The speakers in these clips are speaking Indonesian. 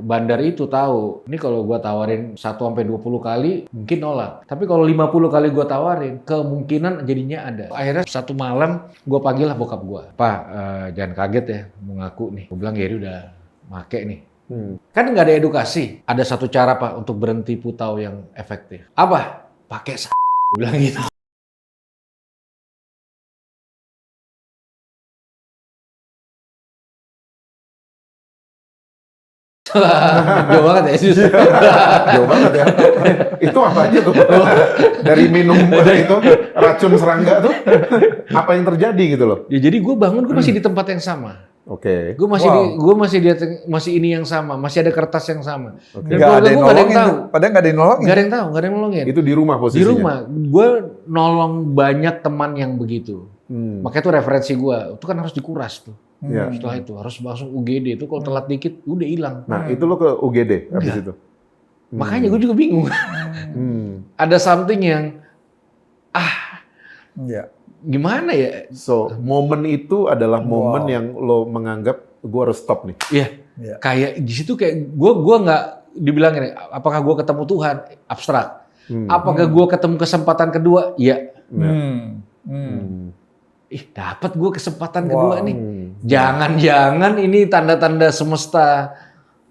bandar itu tahu, ini kalau gua tawarin 1-20 kali mungkin nolak. Tapi kalau 50 kali gua tawarin, kemungkinan jadinya ada. Akhirnya satu malam gua panggil lah bokap gua. Pak, jangan kaget ya mau ngaku nih. Gua bilang Gary udah make nih. Kan nggak ada edukasi. Ada satu cara Pak untuk berhenti putau yang efektif. Apa? Pakai gua bilang gitu. Jauh banget ya. Jauh banget ya. Itu apa aja tuh? Dari minum itu racun serangga tuh, apa yang terjadi gitu loh? Ya, jadi gue bangun, gue masih di tempat yang sama. Oke. Gue masih ini yang sama, masih ada kertas yang sama. Oke. Dan Nggak ada keluarga yang gue nggak ada yang nolongin, tahu. padahal nggak ada yang nolongin. Nggak ada yang tahu, nggak ada yang nolongin. Itu di rumah Di posisinya? rumah, gue nolong banyak teman yang begitu. Makanya itu referensi gue, itu kan harus dikuras tuh. Ya. Setelah itu harus langsung UGD itu kalau telat dikit udah hilang. Nah, itu lo ke UGD habis Enggak. itu? Makanya gue juga bingung. Ada something yang Iya. gimana ya? So, momen itu adalah momen yang lo menganggap gue harus stop nih. Iya. Iya. Kayak di situ kayak gue nggak dibilang ini, apakah gue ketemu Tuhan? Abstrak. Apakah gue ketemu kesempatan kedua? Iya. Ih, dapat gue kesempatan kedua nih. Jangan-jangan ini tanda-tanda semesta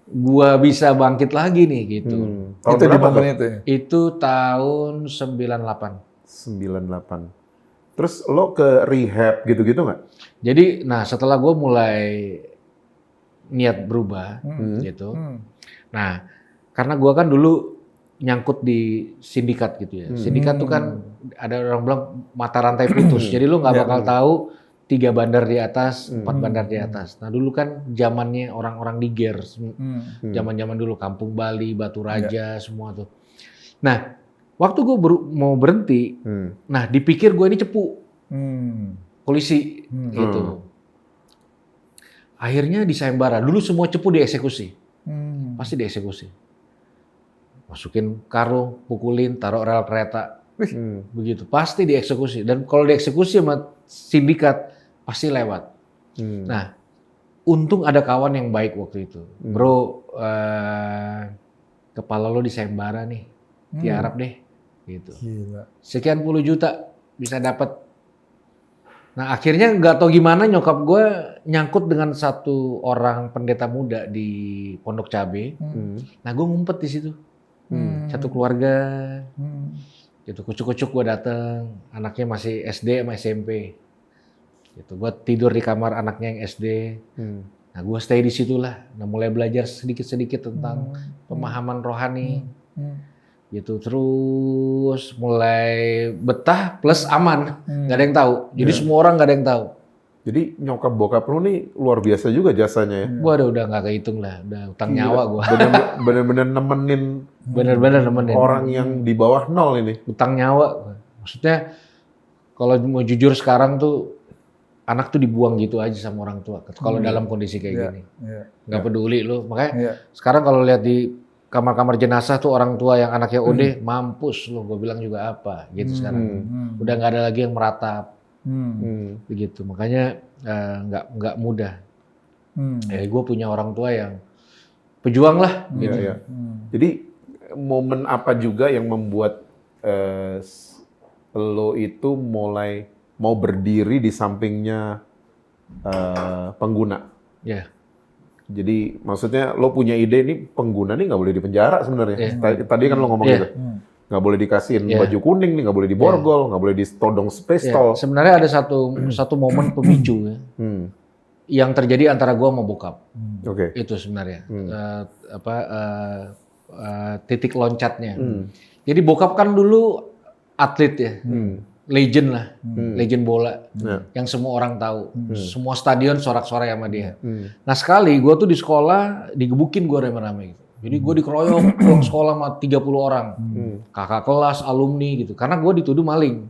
gue bisa bangkit lagi nih gitu. Tahun Itu di berapa momen tuh? itu ya? Itu tahun 98. 98. Terus lo ke rehab gitu-gitu nggak? Jadi, nah setelah gue mulai niat berubah gitu. Nah, karena gue kan dulu nyangkut di sindikat gitu ya. Sindikat tuh kan ada orang bilang mata rantai putus. Jadi lu nggak bakal tahu 3 bandar di atas, 4 bandar di atas. Nah dulu kan zamannya orang-orang Niger, zaman-zaman dulu Kampung Bali, Batu Raja, semua tuh. Nah waktu gue mau berhenti, nah dipikir gue ini cepu, polisi gitu. Akhirnya di sayembara, dulu semua cepu dieksekusi, pasti dieksekusi. Masukin karung, pukulin, taruh rel kereta, begitu. Pasti dieksekusi. Dan kalau dieksekusi sama sindikat, pasti lewat. Nah, untung ada kawan yang baik waktu itu. Bro, kepala lo di sayembara nih, tiarap deh. Gitu. Gila. Sekian puluh juta bisa dapat. Nah, akhirnya nggak tahu gimana nyokap gue nyangkut dengan satu orang pendeta muda di Pondok Cabe. Nah, gue ngumpet di situ. Satu keluarga, gitu kucuk-kucuk gue dateng, anaknya masih SD sama SMP, gitu. Gue tidur di kamar anaknya yang SD. Nah gue stay di situ lah, nah, mulai belajar sedikit-sedikit tentang pemahaman rohani, gitu. Terus mulai betah plus aman, nggak ada yang tahu. Jadi semua orang nggak ada yang tahu. Jadi nyokap bokap lo nih luar biasa juga jasanya ya? Gua udah nggak kehitung lah, udah utang nyawa gua. Bener-bener nemenin Bener-bener nemenin. orang yang di bawah 0 ini. Utang nyawa. Maksudnya kalau mau jujur sekarang tuh anak tuh dibuang gitu aja sama orang tua. Kalau dalam kondisi kayak gini, nggak peduli lo. Makanya sekarang kalau lihat di kamar-kamar jenazah tuh orang tua yang anaknya OD mampus lo. Gue bilang juga apa gitu sekarang. Udah nggak ada lagi yang meratap. Begitu. Makanya nggak mudah. Gue punya orang tua yang pejuang lah. Gitu. Iya. Jadi momen apa juga yang membuat lo itu mulai mau berdiri di sampingnya pengguna? Ya. Jadi maksudnya lo punya ide nih pengguna nih nggak boleh dipenjara sebenarnya. Tadi kan lo ngomong gitu. Nggak boleh dikasihin baju kuning nih, nggak boleh diborgol, nggak boleh ditodong pistol. Sebenarnya ada satu momen pemicu ya, yang terjadi antara gua sama bokap. Itu sebenarnya titik loncatnya. Jadi bokap kan dulu atlet ya, legend lah, legend bola, yang semua orang tahu, semua stadion sorak-sorai sama dia. Nah sekali gua tuh di sekolah digebukin gua rame-rame gitu. Jadi gue dikeroyok pulang sekolah sama 30 orang, kakak kelas, alumni gitu. Karena gue dituduh maling.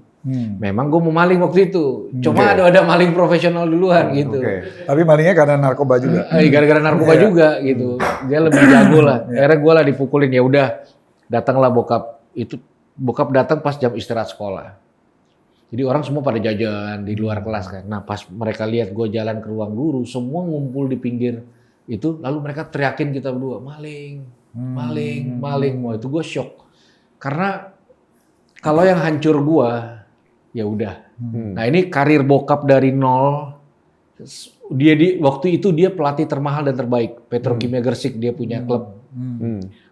Memang gue mau maling waktu itu, cuma ada maling profesional duluan gitu. Tapi malingnya karena narkoba juga. Gara-gara narkoba juga gitu. Dia lebih jago lah. Akhirnya gue lah dipukulin. Ya udah, datanglah bokap. Itu bokap datang pas jam istirahat sekolah. Jadi orang semua pada jajan di luar kelas kan. Nah pas mereka lihat gue jalan ke ruang guru, semua ngumpul di pinggir itu, lalu mereka teriakin kita berdua, maling, maling. Wah, itu gue shock. Karena kalau yang hancur gue, ya udah. Nah ini karir bokap dari nol. Dia waktu itu dia pelatih termahal dan terbaik. Petrokimia Gresik, dia punya klub.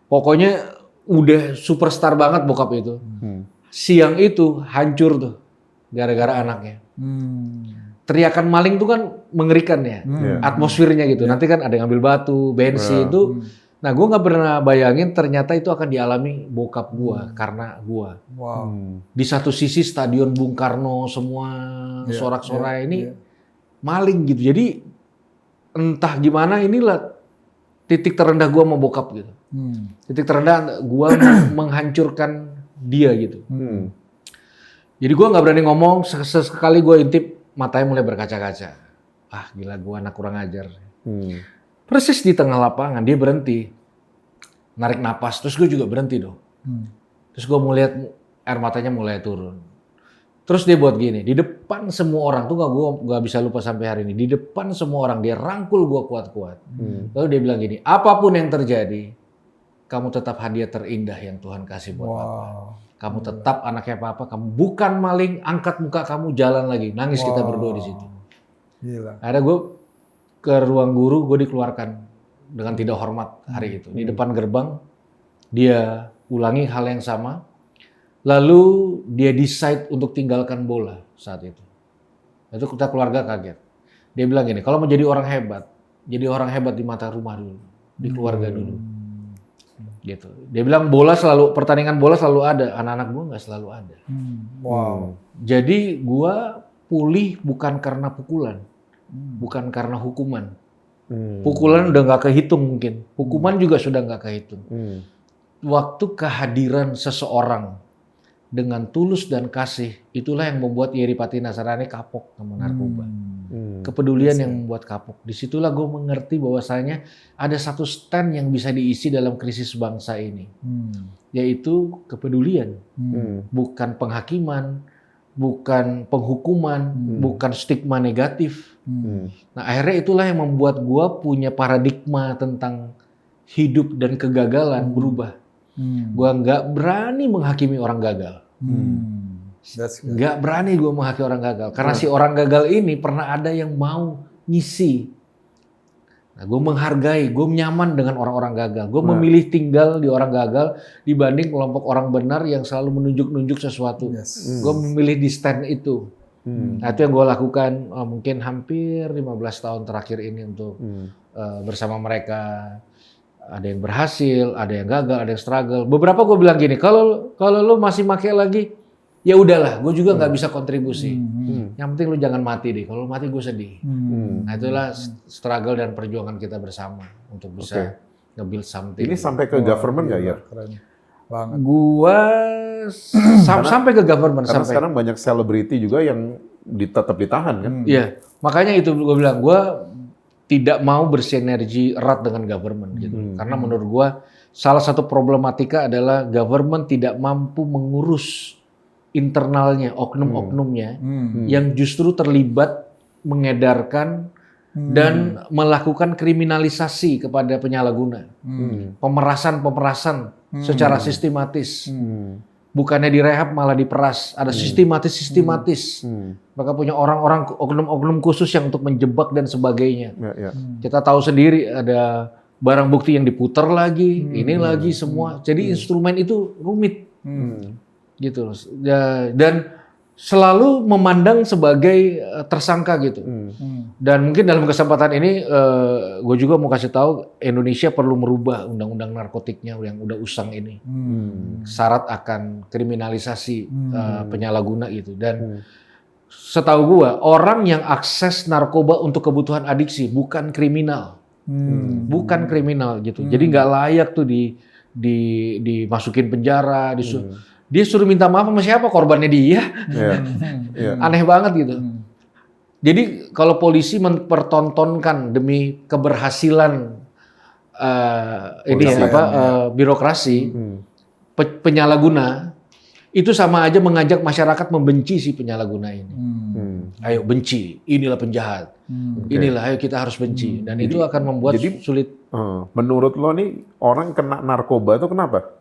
Pokoknya udah superstar banget bokap itu. Siang itu hancur tuh gara-gara anaknya. Teriakan maling tuh kan mengerikan ya, atmosfernya gitu. Nanti kan ada yang ambil batu, bensin itu. Nah gue nggak pernah bayangin ternyata itu akan dialami bokap gue karena gue. Di satu sisi stadion Bung Karno semua sorak-sorai ini maling gitu. Jadi entah gimana inilah titik terendah gue sama bokap gitu. Titik terendah gue menghancurkan dia gitu. Jadi gue nggak berani ngomong, sesekali gue intip matanya mulai berkaca-kaca. Ah gila, gue anak kurang ajar. Persis di tengah lapangan dia berhenti, narik napas, terus gue juga berhenti dong. Terus gue mau lihat air matanya mulai turun. Terus dia buat gini, di depan semua orang tuh gue nggak bisa lupa sampai hari ini. Di depan semua orang dia rangkul gue kuat-kuat. Lalu dia bilang gini, apapun yang terjadi, kamu tetap hadiah terindah yang Tuhan kasih buat Papa. Kamu tetap anaknya Papa, kamu bukan maling, angkat muka kamu jalan lagi. Nangis kita berdua di situ. Gila. Akhirnya gue ke ruang guru, gue dikeluarkan dengan tidak hormat hari itu. Di depan gerbang, dia ulangi hal yang sama. Lalu dia decide untuk tinggalkan bola saat itu. Itu kita keluarga kaget. Dia bilang gini, kalau mau jadi orang hebat di mata rumah dulu, di keluarga dulu. Gitu. Dia bilang pertandingan bola selalu ada, anak-anak gue nggak selalu ada. Jadi gue pulih bukan karena pukulan, bukan karena hukuman. Pukulan udah nggak kehitung mungkin, hukuman juga sudah nggak kehitung. Waktu kehadiran seseorang dengan tulus dan kasih, itulah yang membuat Yeri Pati Nasarani kapok sama narkoba. Kepedulian yang membuat kapok. Disitulah gue mengerti bahwasanya ada satu stand yang bisa diisi dalam krisis bangsa ini, yaitu kepedulian, bukan penghakiman, bukan penghukuman, bukan stigma negatif. Nah akhirnya itulah yang membuat gue punya paradigma tentang hidup dan kegagalan berubah. Gue nggak berani menghakimi orang gagal. Nggak berani gue menghakimi orang gagal. Karena si orang gagal ini pernah ada yang mau ngisi. Nah, gue menghargai, gue nyaman dengan orang-orang gagal. Gue memilih tinggal di orang gagal dibanding kelompok orang benar yang selalu menunjuk-nunjuk sesuatu. Gue memilih di stand itu. Nah, itu yang gue lakukan mungkin hampir 15 tahun terakhir ini untuk bersama mereka. Ada yang berhasil, ada yang gagal, ada yang struggle. Beberapa gue bilang gini, kalau lu masih make lagi, ya udahlah, gue juga nggak bisa kontribusi. Yang penting lu jangan mati deh. Kalau mati gue sedih. Nah itulah struggle dan perjuangan kita bersama untuk bisa nge-build something. Ini sampai ke government nggak ya? Gua sampai ke government. Karena sampai. Sekarang banyak selebriti juga yang tetap ditahan kan? Iya, makanya itu gue bilang, gue tidak mau bersinergi erat dengan government gitu. Karena menurut gua salah satu problematika adalah government tidak mampu mengurus internalnya, oknum-oknumnya yang justru terlibat mengedarkan dan melakukan kriminalisasi kepada penyalahguna. Pemerasan secara sistematis. Bukannya direhab malah diperas, ada sistematis. Mereka punya orang-orang oknum-oknum khusus yang untuk menjebak dan sebagainya. Kita tahu sendiri ada barang bukti yang diputar lagi, ini lagi semua. Jadi instrumen itu rumit, gitu. Dan selalu memandang sebagai tersangka gitu. Dan mungkin dalam kesempatan ini gue juga mau kasih tahu Indonesia perlu merubah undang-undang narkotiknya yang udah usang ini. Syarat akan kriminalisasi penyalahguna gitu. Dan setahu gue orang yang akses narkoba untuk kebutuhan adiksi bukan kriminal. Bukan kriminal gitu. Jadi nggak layak tuh dimasukin penjara, dia suruh minta maaf sama siapa? Korbannya dia. Aneh banget gitu. Jadi kalau polisi mempertontonkan demi keberhasilan birokrasi, penyalahguna, itu sama aja mengajak masyarakat membenci si penyalahguna ini. Ayo benci, inilah penjahat. Inilah, ayo kita harus benci. Dan itu akan membuat sulit. Menurut lo nih, orang kena narkoba itu kenapa?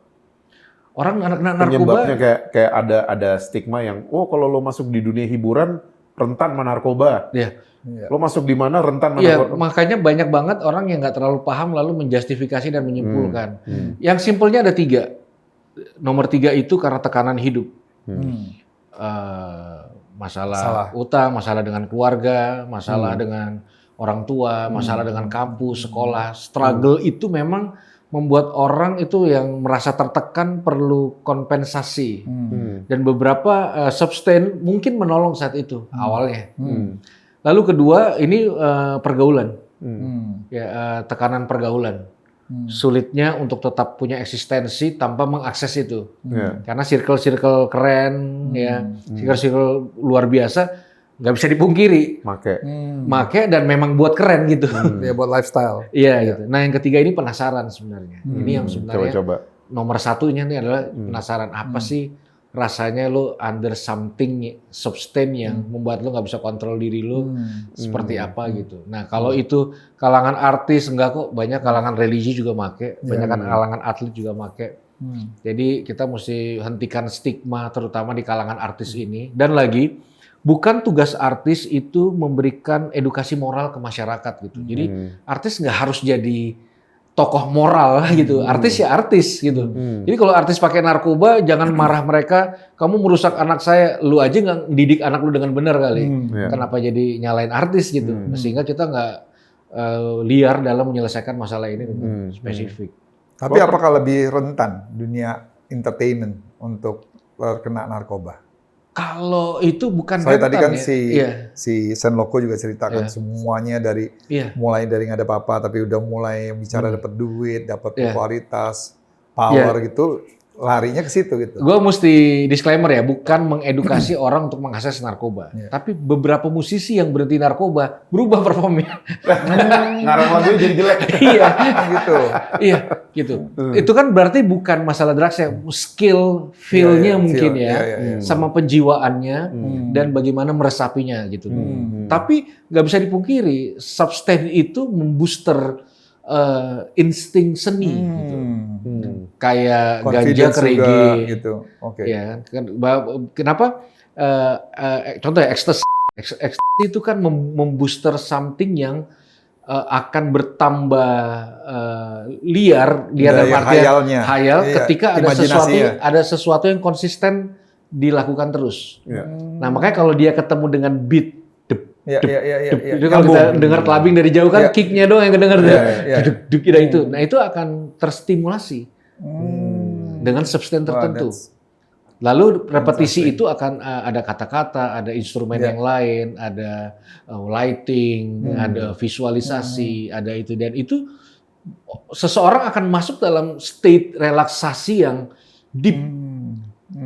Orang kena narkoba. Penyebabnya kayak ada stigma yang, kalau lo masuk di dunia hiburan, rentan sama narkoba. Iya. Lo masuk di mana rentan sama Iya, narkoba. makanya banyak banget orang yang nggak terlalu paham lalu menjustifikasi dan menyimpulkan. Yang simpelnya ada 3. Nomor 3 itu karena tekanan hidup. Masalah utang, masalah dengan keluarga, masalah dengan orang tua, masalah dengan kampus, sekolah. Struggle itu memang membuat orang itu yang merasa tertekan perlu kompensasi. Dan beberapa sustain mungkin menolong saat itu awalnya. Lalu kedua ini pergaulan. Ya, tekanan pergaulan. Sulitnya untuk tetap punya eksistensi tanpa mengakses itu. Karena circle-circle keren, ya, circle-circle luar biasa, nggak bisa dipungkiri. Make dan memang buat keren gitu. Ya buat lifestyle. Iya gitu. Nah yang ketiga ini penasaran sebenarnya. Ini yang sebenarnya Coba. nomor satunya nih adalah penasaran apa sih rasanya lo under something substance yang membuat lo nggak bisa kontrol diri lo seperti apa gitu. Nah kalau itu kalangan artis enggak kok, banyak kalangan religi juga make, banyak kan kalangan atlet juga make. Jadi kita mesti hentikan stigma terutama di kalangan artis ini. Dan lagi bukan tugas artis itu memberikan edukasi moral ke masyarakat gitu. Jadi artis nggak harus jadi tokoh moral gitu. Artis ya artis gitu. Jadi kalau artis pakai narkoba jangan marah mereka, kamu merusak anak saya, lu aja nggak didik anak lu dengan benar kali. Kenapa jadi nyalain artis gitu? Sehingga kita nggak liar dalam menyelesaikan masalah ini dengan spesifik. Tapi apakah lebih rentan dunia entertainment untuk terkena narkoba? Kalau itu bukan Soalnya tadi kan ya. si Sen Loko juga ceritakan semuanya dari mulai dari nggak ada apa-apa tapi udah mulai bicara dapat duit, dapat popularitas, power gitu, larinya ke situ gitu. Gue mesti disclaimer ya, bukan mengedukasi orang untuk mengakses narkoba. Tapi beberapa musisi yang berhenti narkoba berubah performnya. Ngarang lagunya jadi jelek. Iya, gitu. Iya, gitu. Itu kan berarti bukan masalah drugs ya, skill, feel-nya mungkin sama penjiwaannya dan bagaimana meresapinya gitu. Tapi nggak bisa dipungkiri, substance itu membooster insting seni gitu. Kayak ganja ke reggae gitu. Ya, kenapa contoh ya ecstasy itu kan membooster something yang akan bertambah liar dalam artian hayal ketika ada sesuatu yang konsisten dilakukan terus. Nah, makanya kalau dia ketemu dengan beat itu kalau kita dengar clubbing dari jauh kan kicknya doang yang kedengar itu. Nah itu akan terstimulasi dengan substance tertentu. Lalu repetisi itu akan ada kata-kata, ada instrumen yang lain, ada lighting, ada visualisasi, ada itu dan itu seseorang akan masuk dalam state relaksasi yang deep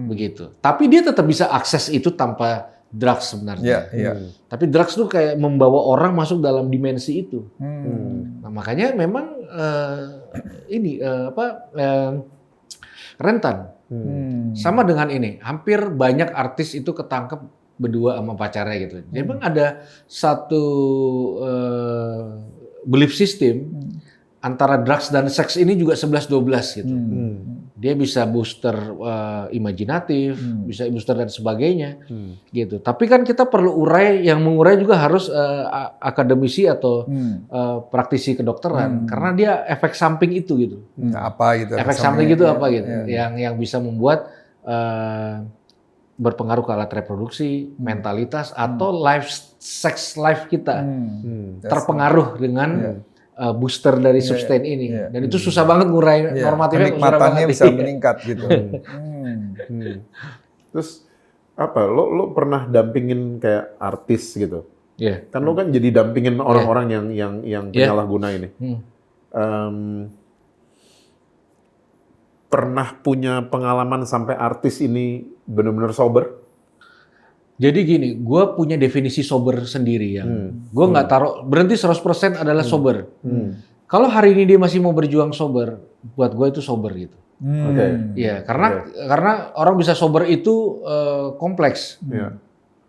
begitu. Tapi dia tetap bisa akses itu tanpa drugs sebenarnya. Tapi drugs tuh kayak membawa orang masuk dalam dimensi itu. Nah, makanya memang rentan. Sama dengan ini, hampir banyak artis itu ketangkep berdua sama pacarnya gitu. Jadi memang ada satu belief system antara drugs dan seks ini juga 11-12 gitu. Dia bisa booster imajinatif, bisa booster dan sebagainya, gitu. Tapi kan kita perlu yang mengurai juga harus akademisi atau praktisi kedokteran, karena dia efek samping itu gitu. Apa gitu? Efek samping itu apa gitu? Yang bisa membuat berpengaruh ke alat reproduksi, mentalitas atau sex life kita terpengaruh dengan booster dari substan ini, dan itu susah banget ngurai normatifnya. Kenikmatannya bisa meningkat gitu. Terus apa? Lo pernah dampingin kayak artis gitu? Kan lo kan jadi dampingin orang-orang yang penyalahguna ini. Pernah punya pengalaman sampai artis ini benar-benar sober? Jadi gini, gue punya definisi sober sendiri yang gue nggak taruh berhenti 100% adalah sober. Kalau hari ini dia masih mau berjuang sober, buat gue itu sober gitu. Iya, karena orang bisa sober itu kompleks.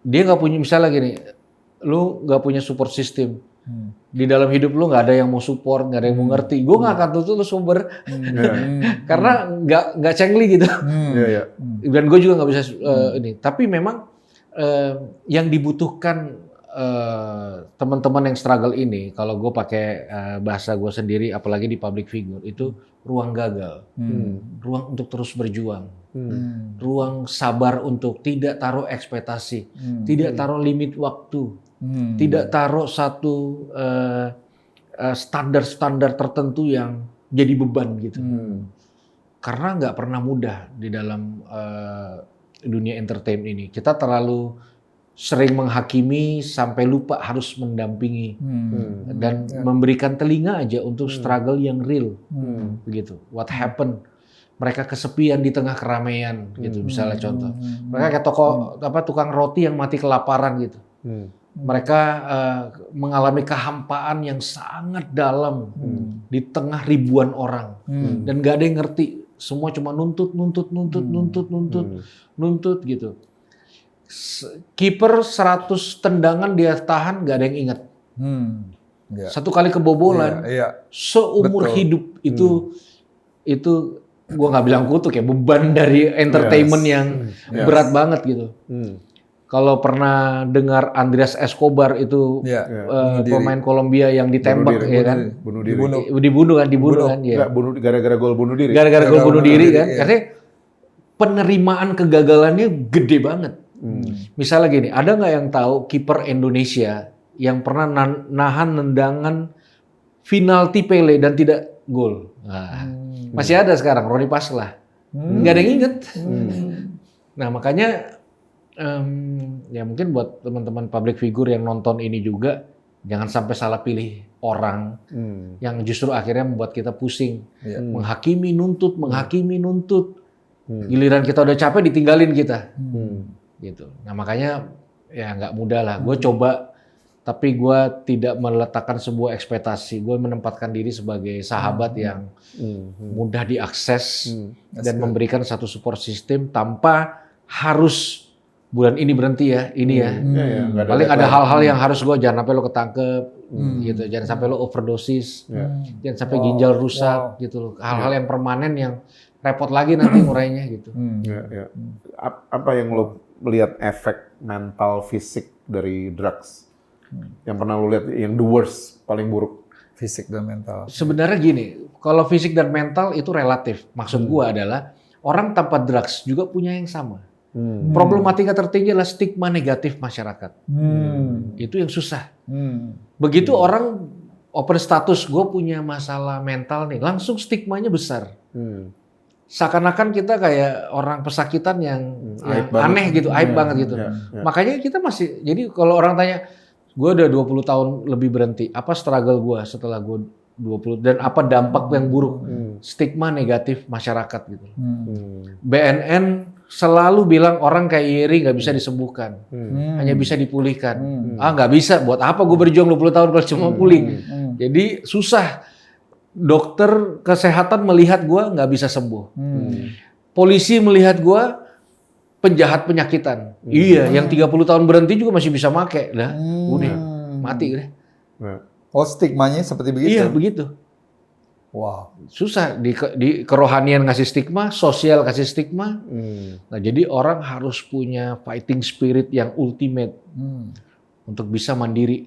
Dia nggak punya, misalnya gini, lu nggak punya support system. Di dalam hidup lu nggak ada yang mau support, nggak ada yang mau ngerti. Gue nggak akan tuntut lu sober, karena nggak cengli gitu. Dan gue juga nggak bisa ini. Tapi memang yang dibutuhkan teman-teman yang struggle ini, kalau gue pakai bahasa gue sendiri, apalagi di public figure, itu ruang gagal, ruang untuk terus berjuang, ruang sabar untuk tidak taruh ekspektasi, tidak taruh limit waktu, tidak taruh satu standar-standar tertentu yang jadi beban gitu. Karena nggak pernah mudah di dalam dunia entertainment ini. Kita terlalu sering menghakimi sampai lupa harus mendampingi dan memberikan telinga aja untuk struggle yang real, begitu. What happened? Mereka kesepian di tengah keramaian, gitu. Misalnya contoh, mereka kayak tukang roti yang mati kelaparan gitu. Mereka mengalami kehampaan yang sangat dalam di tengah ribuan orang dan nggak ada yang ngerti. Semua cuma nuntut gitu. Kiper 100 tendangan dia tahan, nggak ada yang ingat. Satu kali kebobolan, seumur hidup itu gua nggak bilang kutuk ya, beban dari entertainment yang berat banget gitu. Kalau pernah dengar Andreas Escobar itu pemain Kolombia yang ditembak, ya kan? Dibunuh kan? Ya. Gara-gara gol bunuh diri. Gara-gara gol bunuh diri kan? Karena penerimaan kegagalannya gede banget. Misalnya gini, ada nggak yang tahu kiper Indonesia yang pernah nahan tendangan penalti Pele dan tidak gol? Nah, masih ada sekarang, Roni Paslah. Nggak ada yang inget. Nah makanya ya mungkin buat teman-teman public figure yang nonton ini juga, jangan sampai salah pilih orang yang justru akhirnya membuat kita pusing. Menghakimi, nuntut. Giliran kita udah capek ditinggalin kita. Gitu. Nah makanya ya nggak mudah lah. Gue coba, tapi gue tidak meletakkan sebuah ekspektasi. Gue menempatkan diri sebagai sahabat yang mudah diakses dan memberikan satu support system tanpa harus bulan ini berhenti ya, ini ya. Paling ada hal-hal yang harus gue, jangan sampai lo ketangkep, gitu. Jangan sampai lo overdosis, jangan sampai ginjal rusak, gitu. Hal-hal yang permanen yang repot lagi nanti ngurainya gitu. Apa yang lo melihat efek mental fisik dari drugs? Yang pernah lo lihat yang the worst, paling buruk? Fisik dan mental. Sebenarnya gini, kalau fisik dan mental itu relatif. Maksud gua adalah orang tanpa drugs juga punya yang sama. Problematika tertinggi adalah stigma negatif masyarakat. Itu yang susah. Begitu orang open status, gue punya masalah mental nih, langsung stigmanya besar. Seakan-akan kita kayak orang pesakitan yang aneh gitu, aib banget gitu. Makanya kita masih, jadi kalau orang tanya, gue udah 20 tahun lebih berhenti, apa struggle gue setelah gue 20, dan apa dampak yang buruk? Stigma negatif masyarakat gitu. BNN selalu bilang orang kayak Iri nggak bisa disembuhkan, hanya bisa dipulihkan. Nggak bisa, buat apa gue berjuang 20 tahun kalau cuma pulih? Jadi susah. Dokter kesehatan melihat gue nggak bisa sembuh. Polisi melihat gue penjahat penyakitan. Iya, yang 30 tahun berhenti juga masih bisa make. Lah, udah mati deh. Oh, stigmanya seperti begitu? Iya, begitu. Wow. Susah di kerohanian ngasih stigma, sosial kasih stigma. Nah, jadi orang harus punya fighting spirit yang ultimate untuk bisa mandiri.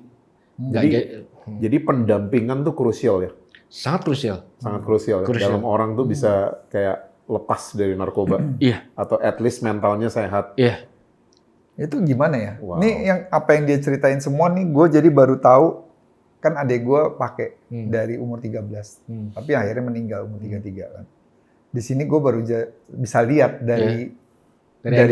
Jadi pendampingan tuh krusial ya? Sangat krusial. Sangat krusial. Dalam orang tuh bisa kayak lepas dari narkoba. Iya. Atau at least mentalnya sehat. Iya. Itu gimana ya? Wow. Ini yang apa yang dia ceritain semua nih, gue jadi baru tahu. Kan adek gue pakai dari umur 13. Tapi akhirnya meninggal umur 33 kan. Di sini gue baru bisa lihat dari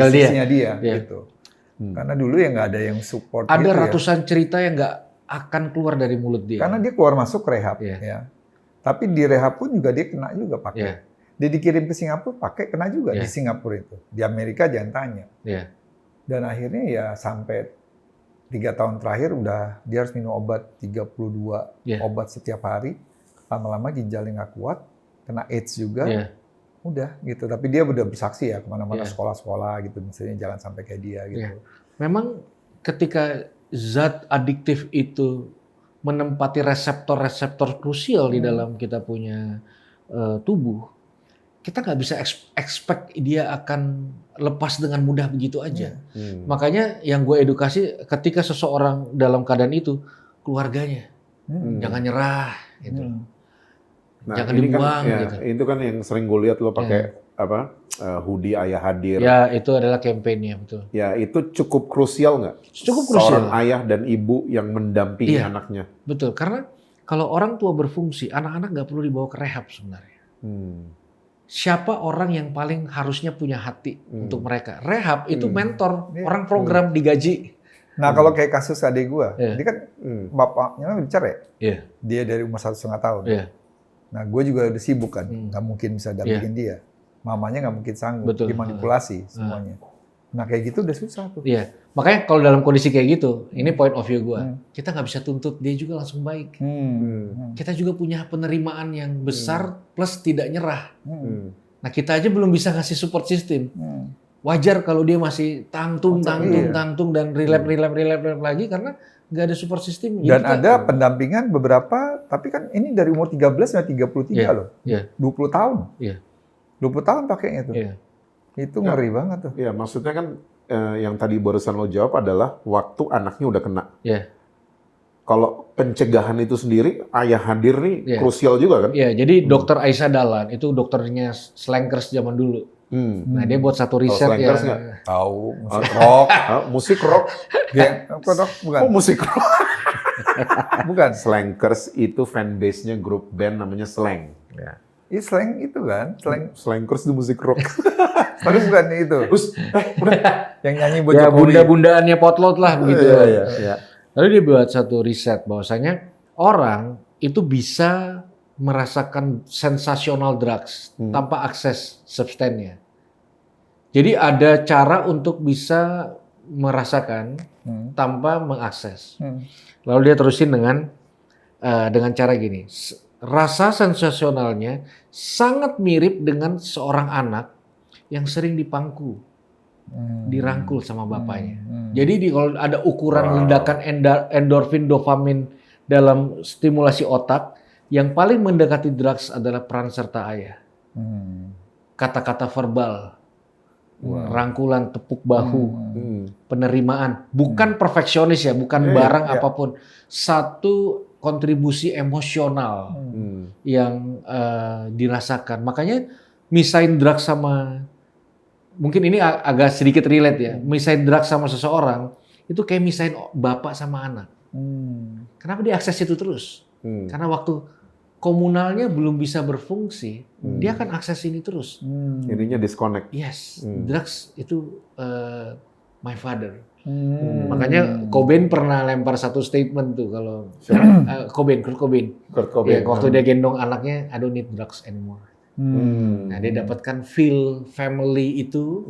sisinya dia gitu. Karena dulu ya nggak ada yang support. Ada gitu ratusan cerita yang nggak akan keluar dari mulut dia. Karena dia keluar masuk rehab ya. Tapi di rehab pun juga dia kena juga pakai. Dia dikirim ke Singapura pakai, kena juga di Singapura itu. Di Amerika jangan tanya. Dan akhirnya ya sampai 3 tahun terakhir udah dia harus minum obat 32 obat setiap hari. Lama-lama ginjalnya nggak kuat, kena AIDS juga. udah gitu. Tapi dia udah bersaksi ya kemana-mana sekolah-sekolah gitu, misalnya jangan sampai kayak dia gitu. Memang ketika zat adiktif itu menempati reseptor-reseptor krusial di dalam kita punya tubuh, kita nggak bisa expect dia akan lepas dengan mudah begitu aja. Makanya yang gue edukasi ketika seseorang dalam keadaan itu, keluarganya jangan nyerah gitu. Nah, Jangan ini dibuang kan, gitu. Itu kan yang sering gue lihat lo pakai hoodie Ayah Hadir. Ya, itu adalah kampanye, betul. Ya, itu cukup krusial nggak? Cukup krusial. Seorang ayah dan ibu yang mendampingi anaknya. Betul, karena kalau orang tua berfungsi, anak-anak nggak perlu dibawa ke rehab sebenarnya. Siapa orang yang paling harusnya punya hati untuk mereka? Rehab itu mentor, orang program digaji. Nah kalau kayak kasus adik gue, dia kan bapaknya bicara Iya. dia dari umur 1,5 tahun. Iya. Nah gue juga udah sibuk kan, nggak mungkin bisa dampingin dia. Mamanya nggak mungkin sanggup, Betul. dimanipulasi semuanya. Nah kayak gitu udah susah tuh. Iya, makanya kalau dalam kondisi kayak gitu, ini point of view gue, kita nggak bisa tuntut dia juga langsung baik. Kita juga punya penerimaan yang besar plus tidak nyerah. Nah kita aja belum bisa ngasih support system. Wajar kalau dia masih tangtung dan relapse lagi karena nggak ada support system. Dan ada pendampingan beberapa, tapi kan ini dari umur 13 sampai 33 loh. 20 tahun. 20 tahun pakainya tuh. Itu ngeri banget tuh. Iya, maksudnya kan yang tadi barusan lo jawab adalah waktu anaknya udah kena. Kalau pencegahan itu sendiri, Ayah Hadir nih krusial juga kan? Iya, jadi Dokter Aisyah Dahlan itu dokternya Slankers zaman dulu. Nah dia buat satu riset ya. Tahu musik rock. Musik rock? Bukan. Oh musik rock. Bukan. Slankers itu fanbase-nya grup band namanya Slang. Ini slang itu kan, Slankers itu musik rock. Tapi bukan itu. Terus, udah. Yang nyanyi buat Ya Jokowi. bunda-bundaannya potlot lah begitu. Iya. Lalu dia buat satu riset bahwasanya orang itu bisa merasakan sensasional drugs tanpa akses substannya. Jadi ada cara untuk bisa merasakan tanpa mengakses. Lalu dia terusin dengan cara gini. Rasa sensasionalnya sangat mirip dengan seorang anak yang sering dipangku, dirangkul sama bapaknya. Jadi kalau ada ukuran ledakan endorfin, dopamin dalam stimulasi otak, yang paling mendekati drugs adalah peran serta ayah. Kata-kata verbal, rangkulan, tepuk bahu, penerimaan, bukan perfeksionis ya, bukan barang apapun. Satu kontribusi emosional yang dirasakan. Makanya misain drugs sama, mungkin ini agak sedikit relate ya, misain drugs sama seseorang itu kayak misain bapak sama anak. Kenapa diakses itu terus? Karena waktu komunalnya belum bisa berfungsi, dia akan akses ini terus. Ininya disconnect. Yes, drugs itu my father. Makanya Cobain pernah lempar satu statement tuh kalau Kurt Cobain. Ya, waktu dia gendong anaknya, I don't need drugs anymore. Nah, dia dapatkan feel family itu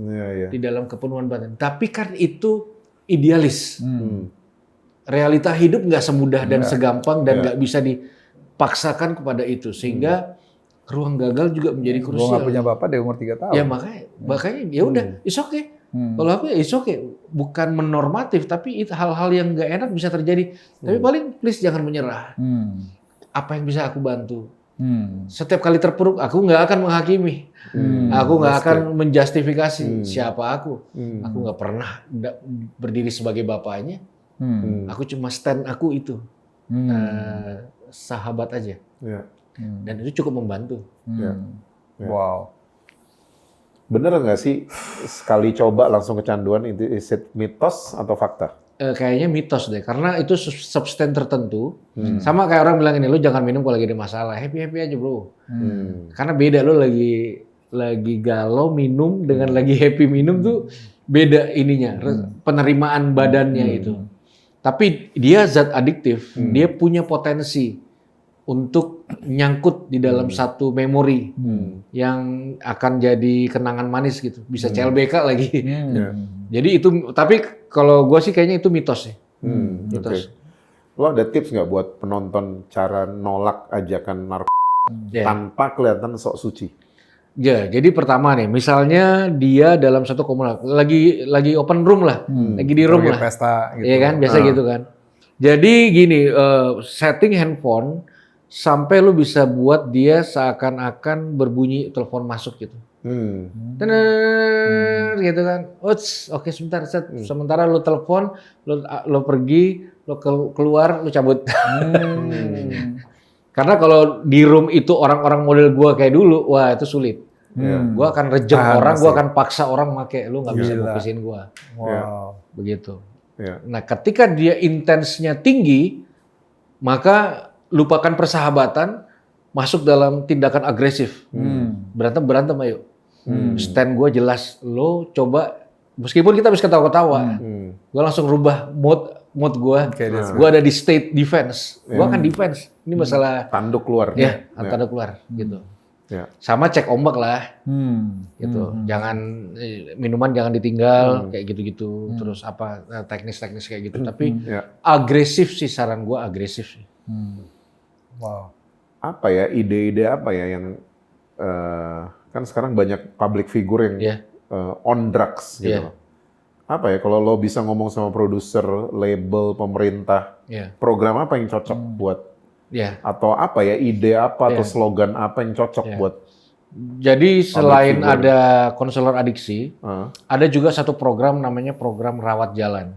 di dalam kepenuhan batin. Tapi kan itu idealis. Realita hidup nggak semudah dan segampang dan nggak bisa dipaksakan kepada itu. Sehingga ruang gagal juga menjadi krusial. Gue nggak punya bapak dari umur 3 tahun. Ya makanya ya udah, it's okay. Kalau aku ya it's okay. Bukan menormatif, tapi hal-hal yang nggak enak bisa terjadi. Tapi paling please jangan menyerah. Apa yang bisa aku bantu? Setiap kali terpuruk, aku nggak akan menghakimi. Aku nggak akan menjustifikasi siapa aku. Aku nggak pernah berdiri sebagai bapaknya. Aku cuma stand aku itu. Sahabat aja. Dan itu cukup membantu. Wow. Bener nggak sih sekali coba langsung kecanduan, is it mitos atau fakta? Kayaknya mitos deh, karena itu substan tertentu. Sama kayak orang bilang ini, lu jangan minum kalau lagi ada masalah, happy aja bro. Karena beda, lu lagi galau minum dengan lagi happy minum tuh beda ininya, penerimaan badannya itu. Tapi dia zat adiktif, dia punya potensi untuk nyangkut di dalam satu memori yang akan jadi kenangan manis gitu, bisa CLBK lagi. Jadi itu, tapi kalau gue sih kayaknya itu mitos sih. Mitos. Lo ada tips nggak buat penonton cara nolak ajakan narkoba tanpa kelihatan sok suci? Ya, jadi pertama nih, misalnya dia dalam satu komunitas, lagi open room lah, lagi di room Lagi lah, pesta gitu. iya kan, biasa gitu kan. Jadi gini, setting handphone sampai lu bisa buat dia seakan-akan berbunyi telepon masuk gitu. Tener, gitu kan. Oke sebentar, sementara lu telepon, lu pergi, lu keluar, lu cabut. Karena kalau di room itu orang-orang model gua kayak dulu, wah itu sulit. Gua akan reject orang, gua akan paksa orang pakai, lu nggak bisa fokusin gua. Wow. Begitu. Yeah. Nah, ketika dia intensnya tinggi, maka lupakan persahabatan, masuk dalam tindakan agresif. Berantem ayo. Stand gua jelas, lo coba meskipun kita bisa ketawa-ketawa, gua langsung rubah mood gua. Gua ada di state defense. Gua akan defense. Ini masalah tanduk keluar. Ya, tanduk keluar gitu. Ya. Sama cek ombak lah. Gitu. Jangan minuman jangan ditinggal kayak gitu-gitu. Terus apa teknis-teknis kayak gitu. Tapi agresif sih, saran gua agresif sih. Wow. Apa ya ide-ide apa ya yang kan sekarang banyak public figure yang on drugs gitu. Apa ya kalau lo bisa ngomong sama produser, label, pemerintah, program apa yang cocok buat atau apa ya ide apa atau slogan apa yang cocok buat. Jadi selain ada konselor adiksi, ada juga satu program namanya program rawat jalan.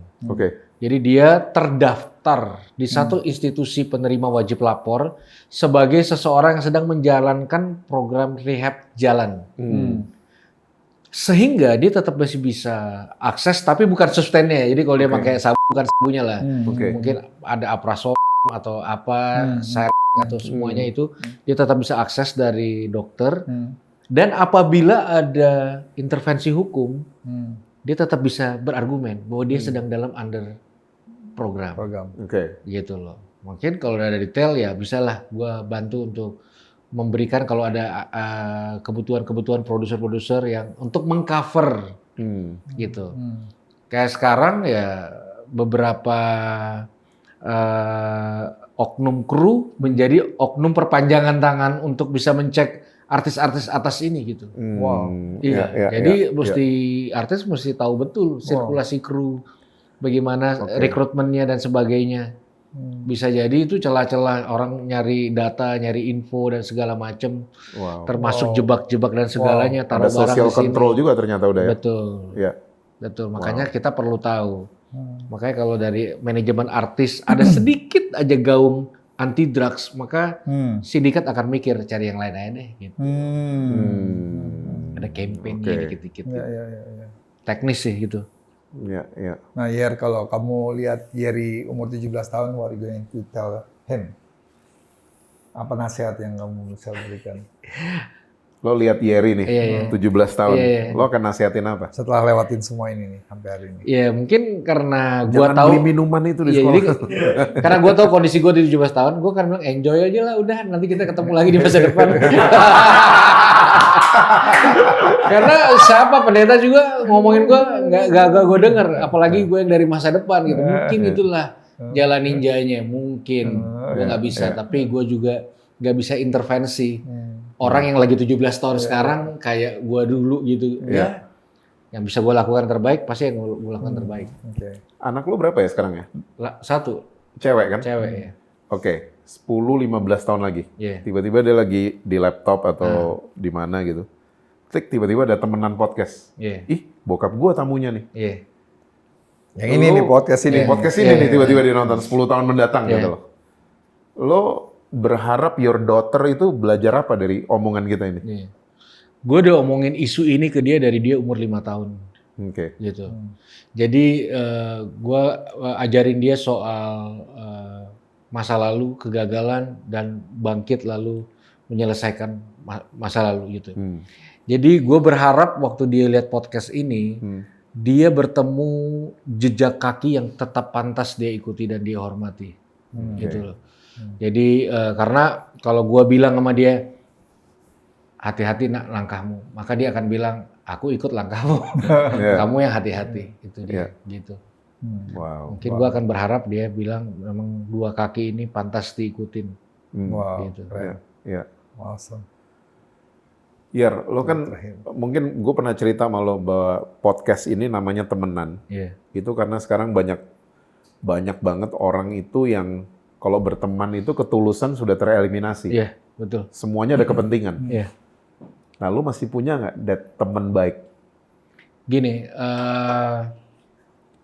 Jadi dia terdaftar di satu institusi penerima wajib lapor sebagai seseorang yang sedang menjalankan program rehab jalan. Sehingga dia tetap masih bisa akses, tapi bukan sustainnya. Jadi kalau dia pakai sabu, bukan sabunya lah. Mungkin ada aprasol atau apa, atau semuanya itu, dia tetap bisa akses dari dokter. Dan apabila ada intervensi hukum, dia tetap bisa berargumen bahwa dia sedang dalam under program. Gitu loh. Mungkin kalau ada detail ya bisalah gua bantu untuk memberikan kalau ada kebutuhan-kebutuhan produser-produser yang untuk mengcover gitu. Kayak sekarang ya beberapa oknum kru menjadi oknum perpanjangan tangan untuk bisa mencek artis-artis atas ini gitu. Wow. Iya. Jadi artis mesti tahu betul sirkulasi kru, bagaimana rekrutmennya dan sebagainya. Bisa jadi itu celah-celah orang nyari data, nyari info dan segala macam, termasuk jebak-jebak dan segalanya. Taruh ada barang social di sini. control juga ternyata udah ya. Betul. Makanya kita perlu tahu. Makanya kalau dari manajemen artis ada sedikit aja gaung anti drugs, maka sindikat akan mikir cari yang lain aja deh. Gitu. Ada campaign dikit-dikit. Teknis sih gitu. Nah, Yer, kalau kamu lihat Yeri umur 17 tahun, what are you going to tell him? Apa nasihat yang kamu bisa berikan? Lo lihat Yeri nih, 17 tahun. Lo akan nasihatin apa? Setelah lewatin semua ini nih, sampai hari ini. Ya, mungkin karena gua Jangan tahu beli minuman itu di sekolah. Karena gua tahu kondisi gua di 17 tahun, gua kan bilang enjoy aja lah, udah nanti kita ketemu lagi di masa depan. Karena siapa pendeta juga ngomongin gue nggak gue denger, apalagi gue yang dari masa depan gitu. Mungkin itulah jalan ninjanya, mungkin gue nggak bisa, tapi gue juga nggak bisa intervensi orang yang lagi 17 tahun sekarang kayak gue dulu gitu. Yang bisa gue lakukan terbaik pasti yang gue lakukan terbaik. Anak lo berapa ya sekarang ya? 1. Cewek kan? Cewek ya. 10-15 tahun lagi. Tiba-tiba dia lagi di laptop atau di mana gitu. Klik tiba-tiba ada temenan podcast. Ih, bokap gua tamunya nih. Yang ini nih podcast ini. Podcast ini nih tiba-tiba dia nonton 10 tahun mendatang gitu loh. Lo berharap your daughter itu belajar apa dari omongan kita ini? Gue udah omongin isu ini ke dia dari dia umur 5 tahun. Gitu. Jadi gue ajarin dia soal masa lalu, kegagalan, dan bangkit lalu menyelesaikan masa lalu gitu. Jadi gue berharap waktu dia lihat podcast ini, dia bertemu jejak kaki yang tetap pantas dia ikuti dan dia hormati. Gitu loh. Jadi karena kalau gue bilang sama dia, hati-hati nak langkahmu, maka dia akan bilang, aku ikut langkahmu, kamu yang hati-hati. Itu dia, gitu. Mungkin gue akan berharap dia bilang memang 2 kaki ini pantas diikutin. Wow, gitu. Awesome. Yer, lo kan mungkin gue pernah cerita sama lo bahwa podcast ini namanya temenan. Iya. Itu karena sekarang banyak banget orang itu yang kalau berteman itu ketulusan sudah tereliminasi. Iya, betul. Semuanya ada kepentingan. Iya. Nah, lo masih punya nggak teman baik? Gini,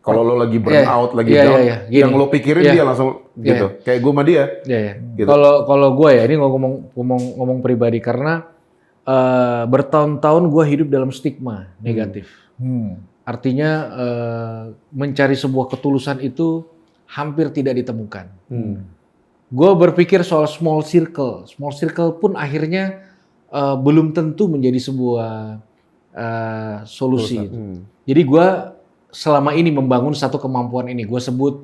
kalau lo lagi burn out, lagi down, Gini, yang lo pikirin dia langsung gitu. Kayak gue sama dia. Iya. Gitu. Kalau gue ya, ini ngomong pribadi karena bertahun-tahun gue hidup dalam stigma negatif. Artinya mencari sebuah ketulusan itu hampir tidak ditemukan. Gue berpikir soal small circle pun akhirnya belum tentu menjadi sebuah solusi. Jadi gue selama ini membangun satu kemampuan ini, gue sebut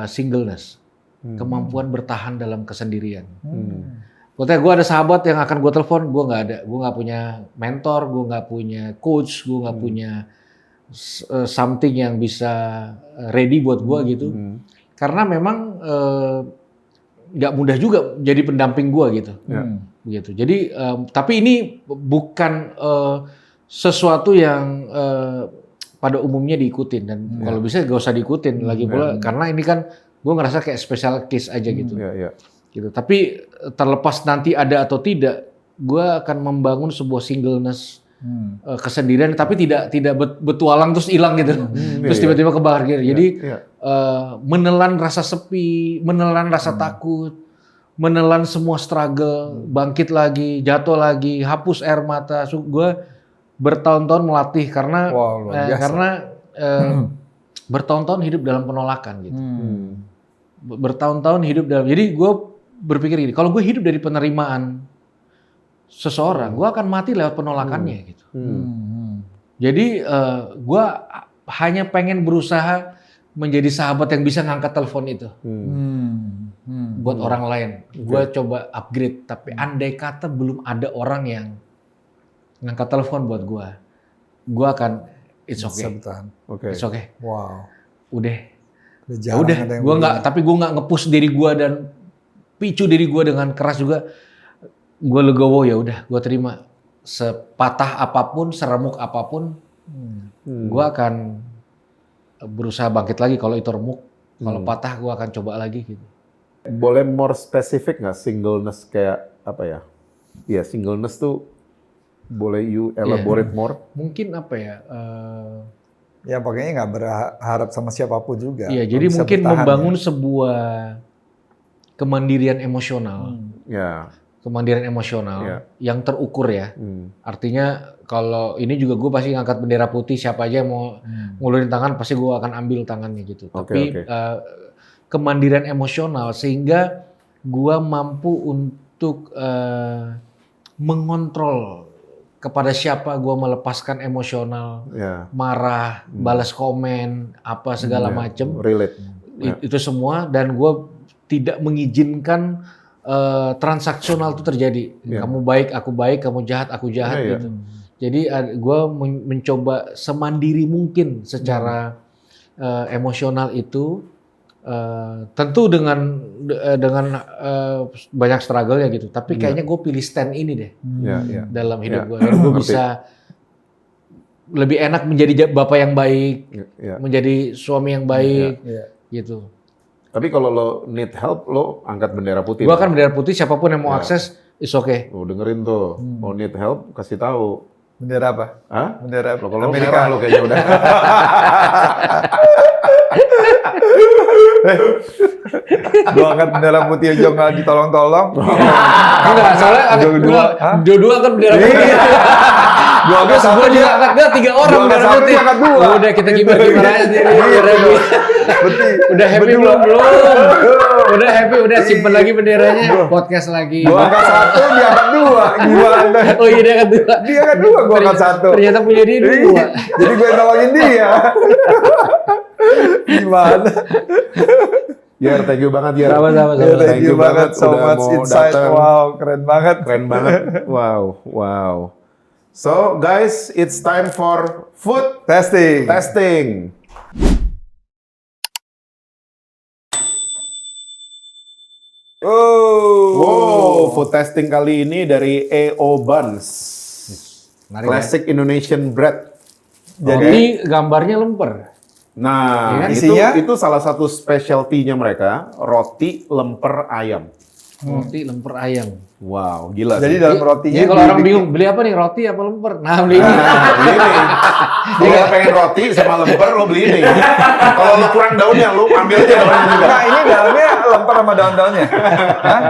singleness, kemampuan bertahan dalam kesendirian. Maksudnya gue ada sahabat yang akan gue telepon, gue nggak ada, gue nggak punya mentor, gue nggak punya coach, gue nggak punya something yang bisa ready buat gue gitu. Karena memang nggak mudah juga jadi pendamping gue gitu. Begitu. Jadi tapi ini bukan sesuatu yang pada umumnya diikutin dan kalau bisa gak usah diikutin lagi pula karena ini kan gue ngerasa kayak special case aja gitu. Gitu. Tapi terlepas nanti ada atau tidak, gue akan membangun sebuah singleness kesendirian tapi tidak betualang terus hilang gitu. Terus tiba-tiba kebakar gitu. Jadi menelan rasa sepi, menelan rasa takut, menelan semua struggle, bangkit lagi, jatuh lagi, hapus air mata. Gue bertahun-tahun melatih karena bertahun-tahun hidup dalam penolakan gitu. Bertahun-tahun hidup dalam. Jadi gue berpikir gini, kalau gue hidup dari penerimaan seseorang, gue akan mati lewat penolakannya gitu. Jadi gue hanya pengen berusaha menjadi sahabat yang bisa ngangkat telepon itu buat orang lain. Gue coba upgrade, tapi andai kata belum ada orang yang ngangkat telepon buat gue akan it's okay. It's okay. Wow. Udah. Gue nggak nge-push diri gue dan picu diri gue dengan keras juga. Gue legowo ya udah, gue terima. Sepatah apapun, seremuk apapun, gue akan berusaha bangkit lagi. Kalau itu remuk, kalau patah gue akan coba lagi gitu. Boleh more spesifik nggak singleness kayak apa ya? Iya, singleness tuh boleh you elaborate more? Mungkin apa ya? Ya pokoknya nggak berharap sama siapapun juga. Iya, jadi mungkin membangun sebuah kemandirian emosional. Kemandirian emosional yang terukur ya. Artinya kalau ini juga gue pasti ngangkat bendera putih, siapa aja yang mau ngulurin tangan pasti gue akan ambil tangannya gitu. Tapi kemandirian emosional sehingga gue mampu untuk mengontrol kepada siapa gue melepaskan emosional, marah, balas komen, apa segala macem. Itu semua dan gue tidak mengizinkan transaksional itu terjadi. Kamu baik, kamu jahat, aku jahat gitu. Jadi gue mencoba semandiri mungkin secara emosional itu. Tentu dengan banyak struggle ya gitu. Tapi kayaknya gue pilih stand ini deh dalam hidup gue. Gue bisa lebih enak menjadi bapak yang baik, menjadi suami yang baik, gitu. Tapi kalau lo need help, lo angkat bendera putih. Gue akan bendera putih, siapapun yang mau akses, it's okay. Lo dengerin tuh, mau need help, kasih tahu. Bendera apa? Hah? Bendera kalau Amerika lo kayaknya udah. Gue angkat bendera putih aja nggak ditolong-tolong. Enggak, soalnya dua-dua kan bendera putih. Gue angkat satu dia angkat dia 3 orang bendera putih. Udah kita gimana aja sendiri. Udah happy belum? Udah happy, udah simpen lagi benderanya. Podcast lagi. Gue angkat 1, dia angkat 2. Gimana? Oh iya dia angkat 2. Dia angkat 2, gue angkat 1. Ternyata punya dia 2. Jadi gue nolongin dia. Gimana? Yer, thank you banget Yer. Sama-sama. Thank you banget so much insight. Wow, keren banget. Wow. So guys, it's time for food testing. Wow, food testing kali ini dari EO Buns. Menarik, Classic Indonesian bread. Jadi ini gambarnya lemper. Nah, Isinya? itu salah satu specialty-nya mereka, roti lemper ayam. Roti lemper ayam. Wow, gila Jadi sih. dalam rotinya Jadi kalau orang dibikin- bingung beli apa nih, roti apa lemper? Nah, beli ini. Beli ini. Kalau pengen roti sama lemper, lo beli ini. Kalau lo kurang daunnya, lo ambil aja daunnya juga. Nah, ini dalamnya lemper sama daun-daunnya. Hah?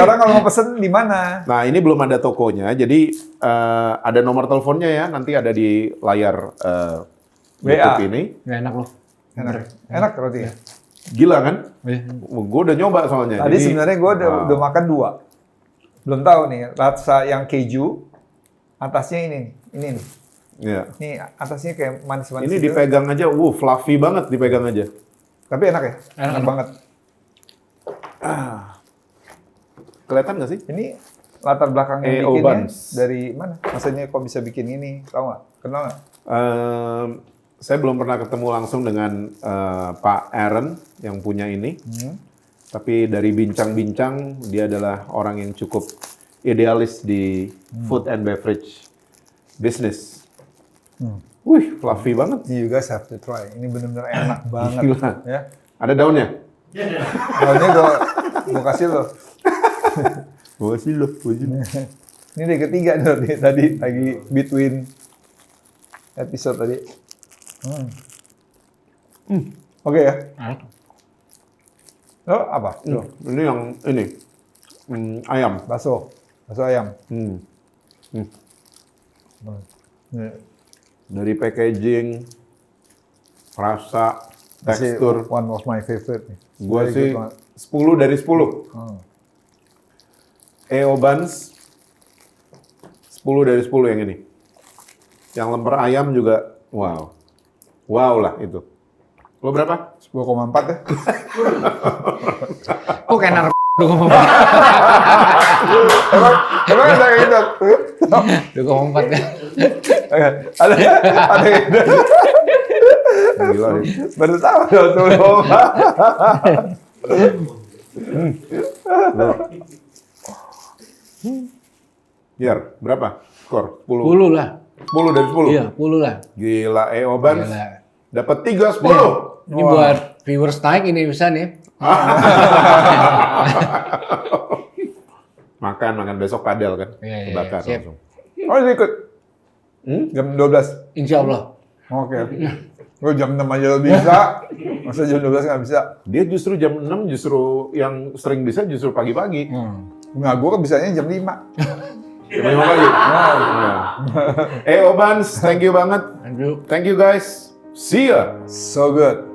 Orang kalau mau pesen di mana? Nah, ini belum ada tokonya, jadi ada nomor teleponnya ya, nanti ada di layar YouTube ini. Nggak enak loh. Enak rotinya. Gila kan? Iya. Gue udah nyoba soalnya. Tadi Jadi, sebenarnya gue udah makan 2. Belum tahu nih, rasa yang keju, atasnya ini nih. ya. Ini atasnya kayak manis-manis. Ini gitu. dipegang aja, fluffy banget dipegang aja. Tapi enak ya? Enak banget. Kelihatan nggak sih? Ini latar belakangnya EO bikinnya Buns. dari mana? Maksudnya kok bisa bikin ini? Tahu nggak? Kenal nggak? Saya belum pernah ketemu langsung dengan Pak Aaron yang punya ini. Tapi dari bincang-bincang, dia adalah orang yang cukup idealis di food and beverage business. Wih, fluffy banget. You guys have to try. Ini benar-benar enak banget. Gila. Ya. Ada daunnya? Soalnya gue kasih lo. Gua sih loh. Ini dari ketiga tadi lagi between episode tadi. Oke ya. Lo apa? Lo Ini yang ini ayam. bakso ayam. Nih, Dari packaging, rasa, this is tekstur, one of my favorite nih. gua Very sih good banget. 10 dari 10. EO Buns 10 dari 10 yang ini. Yang lemper ayam juga wow. Wow lah itu. Lo berapa? 10,4 ya. Kok kayak nar 2,4. Emang ada kayak gitu? 2,4 kan. Ada gitu. Gila nih. Baru tahu dong. Biar berapa? Skor 10. 10 lah. 10 dari 10. Iya, 10 lah. Gila EO Buns. Gila. Dapat 3 10. Ini buat viewers naik ini bisa nih. Makan besok padel kan. Iya, iya, Bakar siap. langsung. Oh, ini ikut. Jam 12. Insya Allah. Oke. Gue jam 6 aja bisa. Masa jam 12 nggak bisa? Dia justru jam 6 justru yang sering bisa justru pagi-pagi. Nah, gue kan bisanya jam 5. Jam 5 pagi. EO Buns, thank you banget. Lanjut. Thank you guys. See ya. So good.